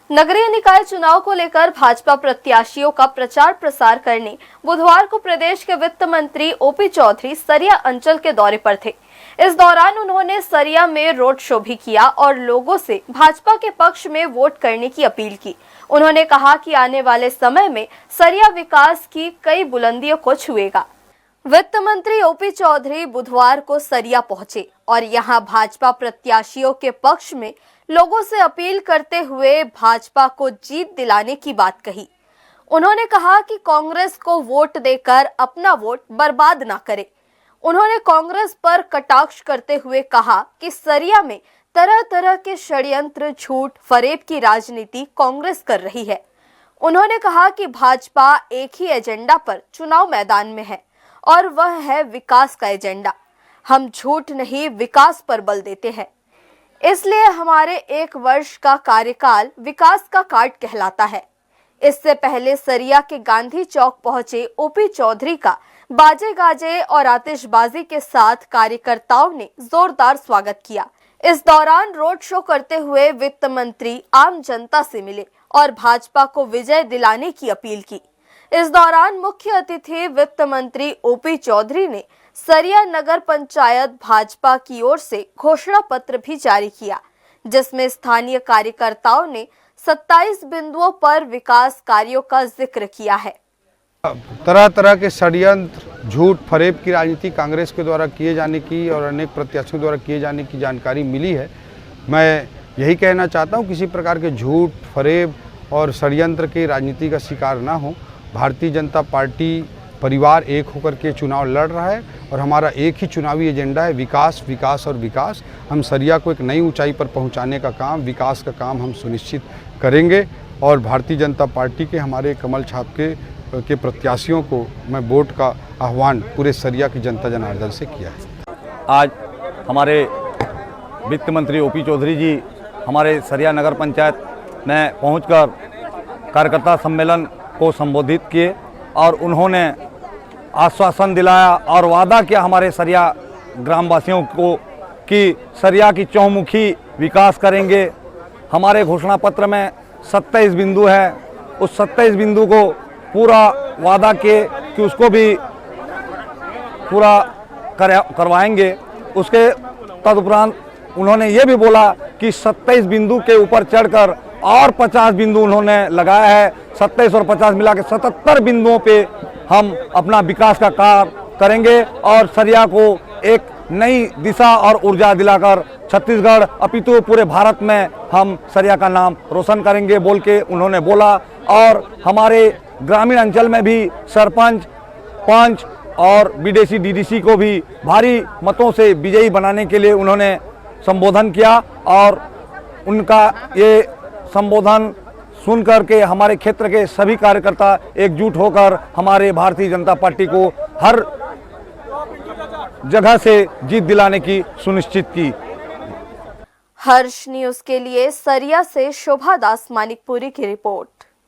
नगरीय निकाय चुनाव को लेकर भाजपा प्रत्याशियों का प्रचार प्रसार करने बुधवार को प्रदेश के वित्त मंत्री ओपी चौधरी सरिया अंचल के दौरे पर थे। इस दौरान उन्होंने सरिया में रोड शो भी किया और लोगों से भाजपा के पक्ष में वोट करने की अपील की। उन्होंने कहा कि आने वाले समय में सरिया विकास की कई बुलंदियों को छुएगा। वित्त मंत्री ओपी चौधरी बुधवार को सरिया पहुंचे और यहां भाजपा प्रत्याशियों के पक्ष में लोगों से अपील करते हुए भाजपा को जीत दिलाने की बात कही। उन्होंने कहा कि कांग्रेस को वोट देकर अपना वोट बर्बाद ना करे। उन्होंने कांग्रेस पर कटाक्ष करते हुए कहा कि सरिया में तरह तरह के षड्यंत्र, झूठ, फरेब की राजनीति कांग्रेस कर रही है। उन्होंने कहा कि भाजपा एक ही एजेंडा पर चुनाव मैदान में है और वह है विकास का एजेंडा। हम झूठ नहीं, विकास पर बल देते हैं। इसलिए हमारे 1 वर्ष का कार्यकाल विकास का कार्ड कहलाता है। इससे पहले सरिया के गांधी चौक पहुंचे ओपी चौधरी का बाजे गाजे और आतिशबाजी के साथ कार्यकर्ताओं ने जोरदार स्वागत किया। इस दौरान रोड शो करते हुए वित्त मंत्री आम जनता से मिले और भाजपा को विजय दिलाने की अपील की। इस दौरान मुख्य अतिथि वित्त मंत्री ओपी चौधरी ने सरिया नगर पंचायत भाजपा की ओर से घोषणा पत्र भी जारी किया, जिसमें स्थानीय कार्यकर्ताओं ने 27 बिंदुओं पर विकास कार्यों का जिक्र किया है। तरह तरह के षड्यंत्र, झूठ, फरेब की राजनीति कांग्रेस के द्वारा किए जाने की और अनेक प्रत्याशियों द्वारा किए जाने की जानकारी मिली है। मैं यही कहना चाहता हूं, किसी प्रकार के झूठ, फरेब और षड्यंत्र की राजनीति का शिकार ना हो। भारतीय जनता पार्टी परिवार एक होकर के चुनाव लड़ रहा है और हमारा एक ही चुनावी एजेंडा है, विकास, विकास और विकास। हम सरिया को एक नई ऊंचाई पर पहुंचाने का काम, विकास का काम हम सुनिश्चित करेंगे और भारतीय जनता पार्टी के हमारे कमल छाप के प्रत्याशियों को मैं वोट का आह्वान पूरे सरिया की जनता जनार्दन से किया है। आज हमारे वित्त मंत्री ओपी चौधरी जी हमारे सरिया नगर पंचायत में पहुंचकर कार्यकर्ता सम्मेलन को संबोधित किए और उन्होंने आश्वासन दिलाया और वादा किया हमारे सरिया ग्रामवासियों को कि सरिया की चौमुखी विकास करेंगे। हमारे घोषणा पत्र में 27 बिंदु है, उस 27 बिंदु को पूरा वादा किए कि उसको भी पूरा करवाएंगे। उसके तदुपरांत उन्होंने ये भी बोला कि 27 बिंदु के ऊपर चढ़कर और 50 बिंदु उन्होंने लगाया है। 27 और 50 मिला के 77 बिंदुओं पे हम अपना विकास का कार्य करेंगे और सरिया को एक नई दिशा और ऊर्जा दिलाकर छत्तीसगढ़ अपितु पूरे भारत में हम सरिया का नाम रोशन करेंगे बोल के उन्होंने बोला। और हमारे ग्रामीण अंचल में भी सरपंच, पंच और विदेशी डीडीसी को भी भारी मतों से विजयी बनाने के लिए उन्होंने संबोधन किया और उनका ये संबोधन सुन करके हमारे क्षेत्र के सभी कार्यकर्ता एकजुट होकर हमारे भारतीय जनता पार्टी को हर जगह से जीत दिलाने की सुनिश्चित की। हर्ष न्यूज़ के लिए सरिया से शोभा दास मानिकपुरी की रिपोर्ट।